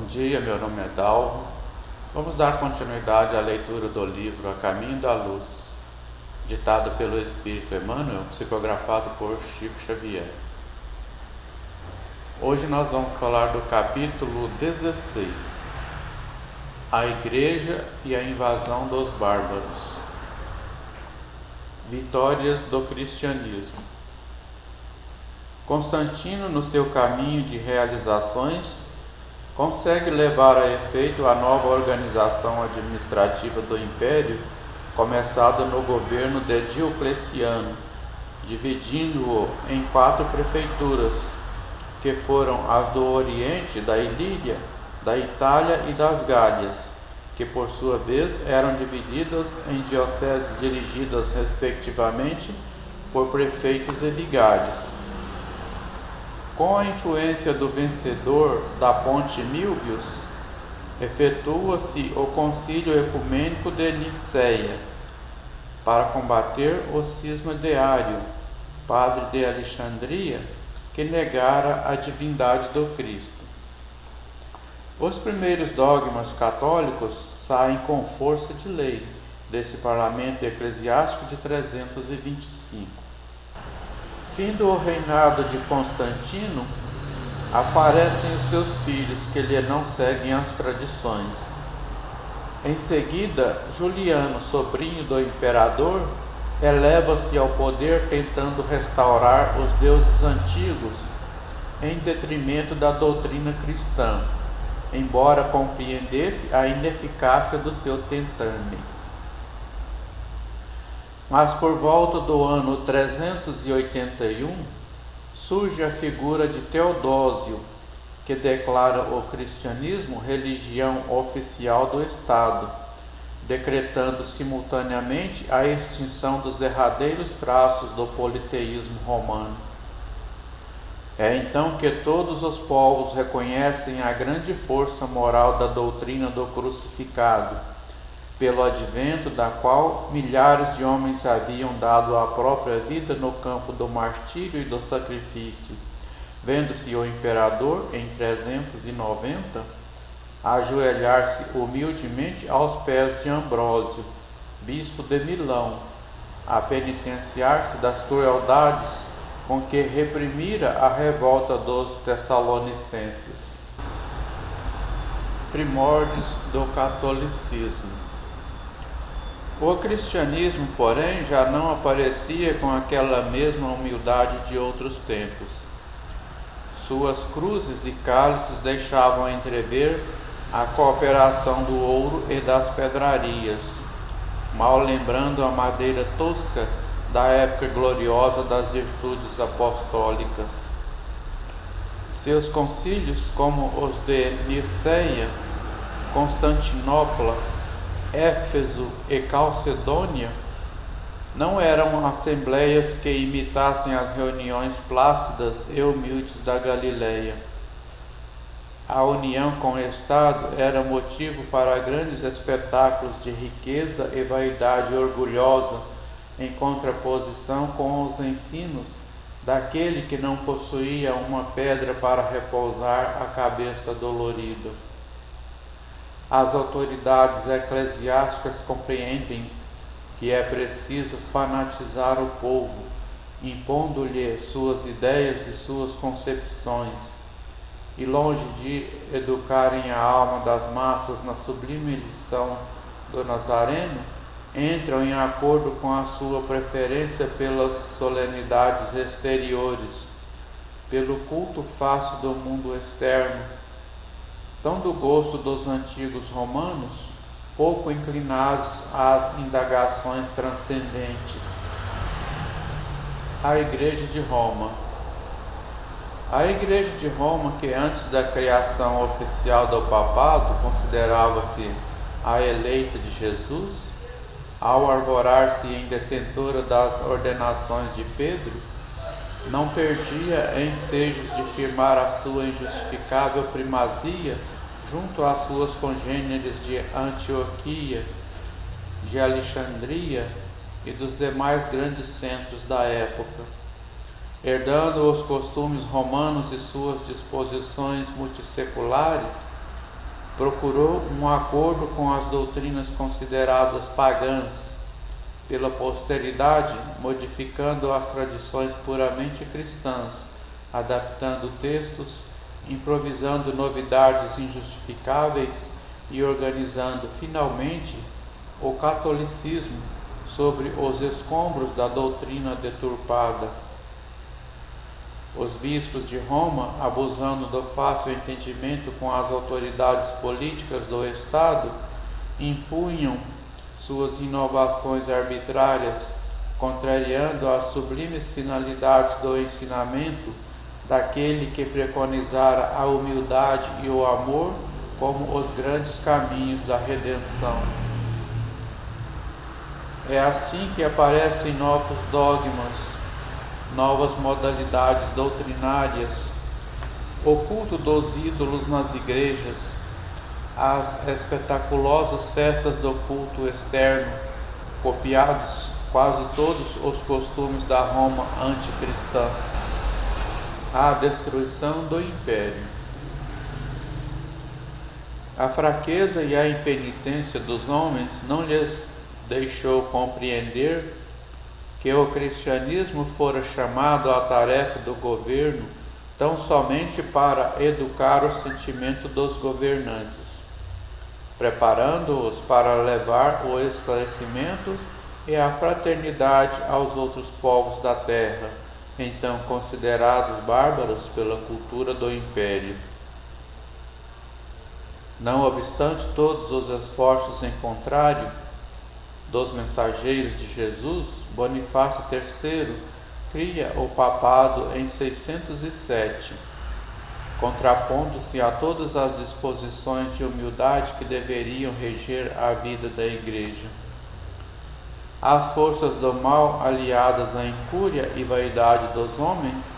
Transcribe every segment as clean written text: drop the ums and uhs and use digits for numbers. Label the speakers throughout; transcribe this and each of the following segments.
Speaker 1: Bom dia, meu nome é Dalvo. Vamos dar continuidade à leitura do livro A Caminho da Luz, ditado pelo Espírito Emmanuel, psicografado por Chico Xavier. Hoje nós vamos falar do capítulo 16, A Igreja e a Invasão dos Bárbaros. Vitórias do Cristianismo. Constantino, no seu caminho de realizações, consegue levar a efeito a nova organização administrativa do Império, começada no governo de Diocleciano, dividindo-o em 4 prefeituras, que foram as do Oriente, da Ilíria, da Itália e das Gálias, que por sua vez eram divididas em dioceses dirigidas respectivamente por prefeitos e vigários. Com a influência do vencedor da Ponte Milvius, efetua-se o Concílio Ecumênico de Nicéia, para combater o cisma de Ário, padre de Alexandria, que negara a divindade do Cristo. Os primeiros dogmas católicos saem com força de lei desse parlamento eclesiástico de 325. Findo o reinado de Constantino, aparecem os seus filhos, que lhe não seguem as tradições. Em seguida, Juliano, sobrinho do imperador, eleva-se ao poder tentando restaurar os deuses antigos em detrimento da doutrina cristã, embora compreendesse a ineficácia do seu tentame. Mas por volta do ano 381, surge a figura de Teodósio, que declara o cristianismo religião oficial do Estado, decretando simultaneamente a extinção dos derradeiros traços do politeísmo romano. É então que todos os povos reconhecem a grande força moral da doutrina do crucificado, pelo advento da qual milhares de homens haviam dado a própria vida no campo do martírio e do sacrifício, vendo-se o imperador, em 390, ajoelhar-se humildemente aos pés de Ambrósio, bispo de Milão, a penitenciar-se das crueldades com que reprimira a revolta dos Tessalonicenses. Primórdios do catolicismo. O cristianismo, porém, já não aparecia com aquela mesma humildade de outros tempos. Suas cruzes e cálices deixavam entrever a cooperação do ouro e das pedrarias, mal lembrando a madeira tosca da época gloriosa das virtudes apostólicas. Seus concílios, como os de Nicéia, Constantinopla, Éfeso e Calcedônia, não eram assembleias que imitassem as reuniões plácidas e humildes da Galileia. A união com o Estado era motivo para grandes espetáculos de riqueza e vaidade orgulhosa, em contraposição com os ensinos daquele que não possuía uma pedra para repousar a cabeça dolorida. As autoridades eclesiásticas compreendem que é preciso fanatizar o povo, impondo-lhe suas ideias e suas concepções, e longe de educarem a alma das massas na sublime lição do Nazareno, entram em acordo com a sua preferência pelas solenidades exteriores, pelo culto fácil do mundo externo, tão do gosto dos antigos romanos, pouco inclinados às indagações transcendentes. A Igreja de Roma. A Igreja de Roma, que antes da criação oficial do papado considerava-se a eleita de Jesus, ao arvorar-se em detentora das ordenações de Pedro, não perdia ensejos de firmar a sua injustificável primazia junto às suas congêneres de Antioquia, de Alexandria e dos demais grandes centros da época. herdando os costumes romanos e suas disposições multisseculares, procurou um acordo com as doutrinas consideradas pagãs pela posteridade, modificando as tradições puramente cristãs, adaptando textos, improvisando novidades injustificáveis e organizando finalmente o catolicismo sobre os escombros da doutrina deturpada. Os bispos de Roma, abusando do fácil entendimento com as autoridades políticas do Estado, impunham suas inovações arbitrárias, contrariando as sublimes finalidades do ensinamento daquele que preconizara a humildade e o amor como os grandes caminhos da redenção. É assim que aparecem novos dogmas, novas modalidades doutrinárias, o culto dos ídolos nas igrejas, as espetaculosas festas do culto externo, copiados quase todos os costumes da Roma anticristã, a destruição do império. A fraqueza e a impenitência dos homens não lhes deixou compreender que o cristianismo fora chamado à tarefa do governo tão somente para educar o sentimento dos governantes, preparando-os para levar o esclarecimento e a fraternidade aos outros povos da terra, então considerados bárbaros pela cultura do império. Não obstante todos os esforços em contrário dos mensageiros de Jesus, Bonifácio III cria o papado em 607, contrapondo-se a todas as disposições de humildade que deveriam reger a vida da Igreja. As forças do mal, aliadas à incúria e vaidade dos homens,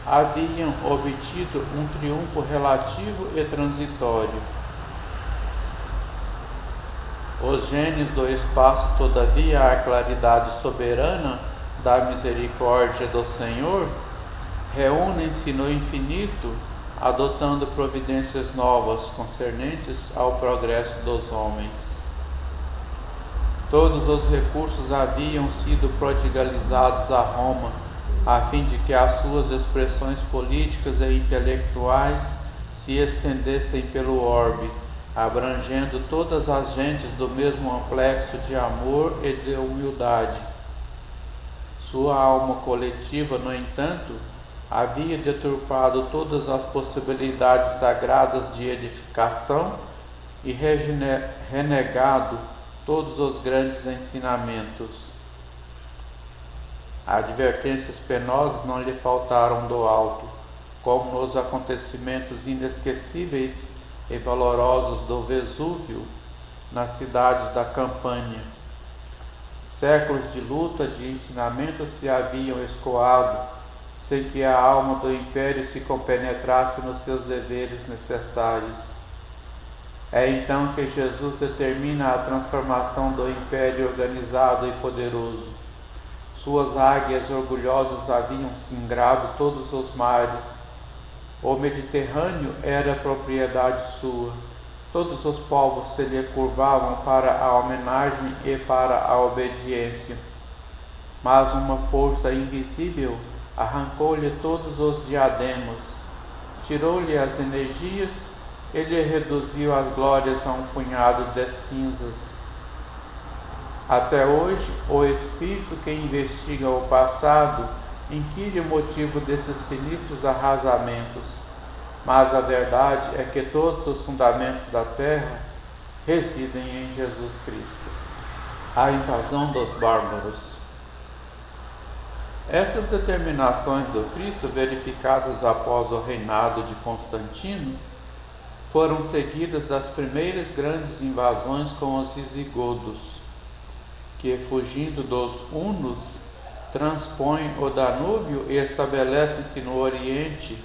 Speaker 1: haviam obtido um triunfo relativo e transitório. Os gênios do espaço, todavia, a claridade soberana da misericórdia do Senhor, reúnem-se no infinito, adotando providências novas concernentes ao progresso dos homens. Todos os recursos haviam sido prodigalizados a Roma, a fim de que as suas expressões políticas e intelectuais se estendessem pelo orbe, abrangendo todas as gentes do mesmo amplexo de amor e de humildade. Sua alma coletiva, no entanto, havia deturpado todas as possibilidades sagradas de edificação e renegado todos os grandes ensinamentos. Advertências penosas não lhe faltaram do alto, como nos acontecimentos inesquecíveis e valorosos do Vesúvio, nas cidades da Campânia. Séculos de luta, de ensinamento se haviam escoado, sem que a alma do império se compenetrasse nos seus deveres necessários. É então que Jesus determina a transformação do império organizado e poderoso. Suas águias orgulhosas haviam singrado todos os mares. O Mediterrâneo era propriedade sua. Todos os povos se lhe curvavam para a homenagem e para a obediência. Mas uma força invisível arrancou-lhe todos os diademas, tirou-lhe as energias e lhe reduziu as glórias a um punhado de cinzas. Até hoje, o espírito que investiga o passado inquire o motivo desses sinistros arrasamentos, mas a verdade é que todos os fundamentos da terra residem em Jesus Cristo. A invasão dos bárbaros. Essas determinações do Cristo, verificadas após o reinado de Constantino, foram seguidas das primeiras grandes invasões com os visigodos, que, fugindo dos hunos, transpõem o Danúbio e estabelecem-se no oriente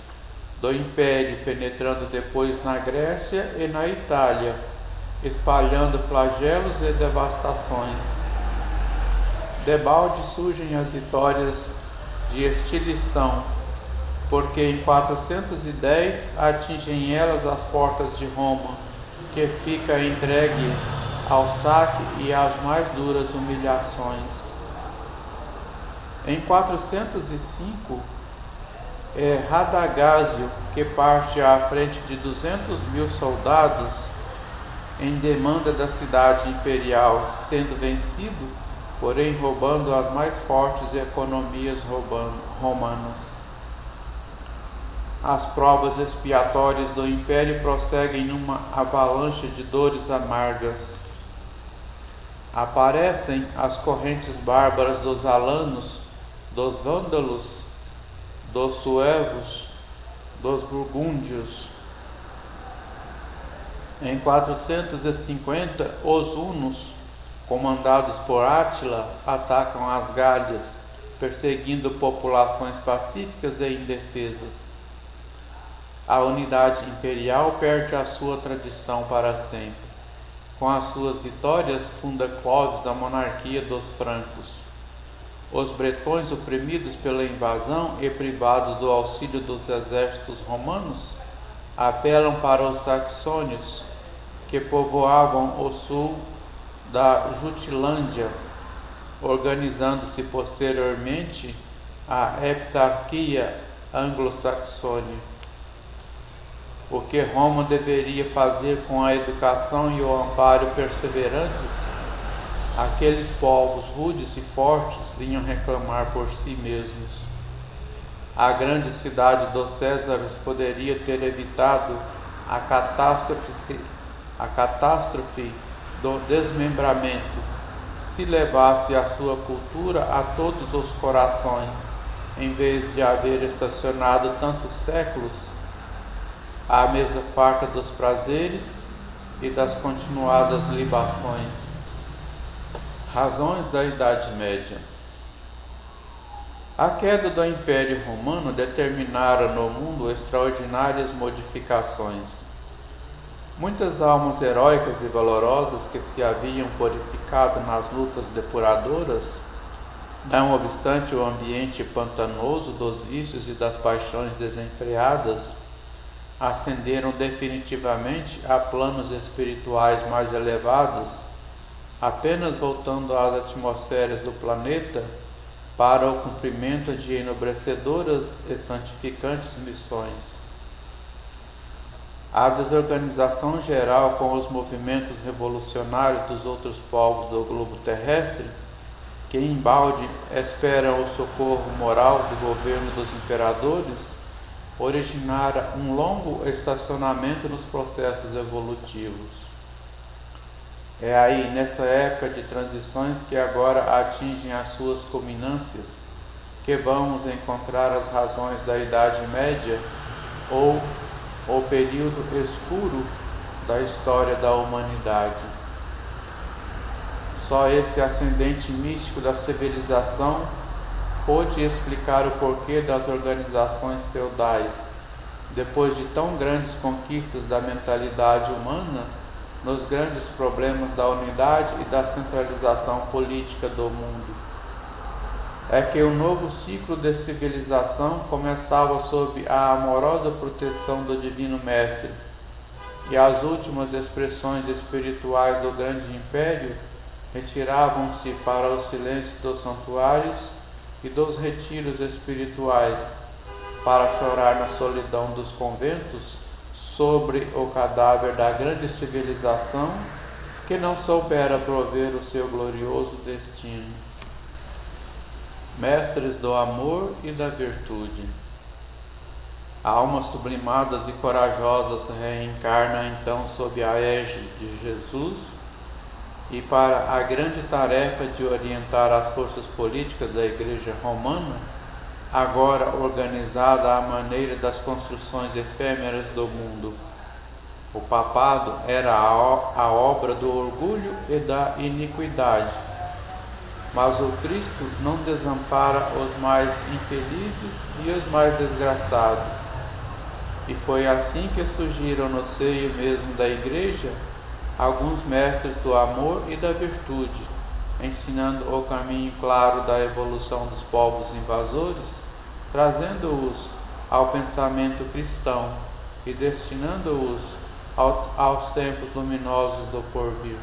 Speaker 1: do império, penetrando depois na Grécia e na Itália, espalhando flagelos e devastações. Debalde surgem as vitórias de Estilição, porque em 410 atingem elas as portas de Roma, que fica entregue ao saque e às mais duras humilhações. Em 405, Radagásio, que parte à frente de 200.000 soldados em demanda da cidade imperial, sendo vencido, porém roubando as mais fortes economias romanas. As provas expiatórias do império prosseguem numa avalanche de dores amargas. Aparecem as correntes bárbaras dos alanos, dos vândalos, dos suevos, dos burgúndios. Em 450, os hunos, comandados por Átila, atacam as Gálias, perseguindo populações pacíficas e indefesas. A unidade imperial perde a sua tradição para sempre. Com as suas vitórias, funda Clovis a monarquia dos francos. Os bretões, oprimidos pela invasão e privados do auxílio dos exércitos romanos, apelam para os saxônios, que povoavam o sul da Jutilândia, organizando-se posteriormente a heptarquia anglo-saxônia. O que Roma deveria fazer com a educação e o amparo perseverantes, aqueles povos rudes e fortes vinham reclamar por si mesmos. A grande cidade dos Césares poderia ter evitado a catástrofe do desmembramento, se levasse a sua cultura a todos os corações, em vez de haver estacionado tantos séculos à mesa farta dos prazeres e das continuadas libações. Razões da Idade Média. A queda do Império Romano determinara no mundo extraordinárias modificações. Muitas almas heróicas e valorosas que se haviam purificado nas lutas depuradoras, não obstante o ambiente pantanoso dos vícios e das paixões desenfreadas, ascenderam definitivamente a planos espirituais mais elevados, apenas voltando às atmosferas do planeta para o cumprimento de enobrecedoras e santificantes missões. A desorganização geral com os movimentos revolucionários dos outros povos do globo terrestre, que embalde esperam o socorro moral do governo dos imperadores, originara um longo estacionamento nos processos evolutivos. É aí, nessa época de transições que agora atingem as suas culminâncias, que vamos encontrar as razões da Idade Média ou o período escuro da história da humanidade. Só esse ascendente místico da civilização pôde explicar o porquê das organizações feudais, depois de tão grandes conquistas da mentalidade humana, nos grandes problemas da unidade e da centralização política do mundo. É que o novo ciclo de civilização começava sob a amorosa proteção do Divino Mestre, e as últimas expressões espirituais do grande império retiravam-se para o silêncio dos santuários e dos retiros espirituais, para chorar na solidão dos conventos sobre o cadáver da grande civilização que não soubera prover o seu glorioso destino. Mestres do amor e da virtude. Almas sublimadas e corajosas reencarnam então sob a égide de Jesus, e para a grande tarefa de orientar as forças políticas da Igreja Romana, agora organizada à maneira das construções efêmeras do mundo. O papado era a obra do orgulho e da iniquidade, mas o Cristo não desampara os mais infelizes e os mais desgraçados. E foi assim que surgiram no seio mesmo da Igreja alguns mestres do amor e da virtude, ensinando o caminho claro da evolução dos povos invasores, trazendo-os ao pensamento cristão e destinando-os aos tempos luminosos do porvir.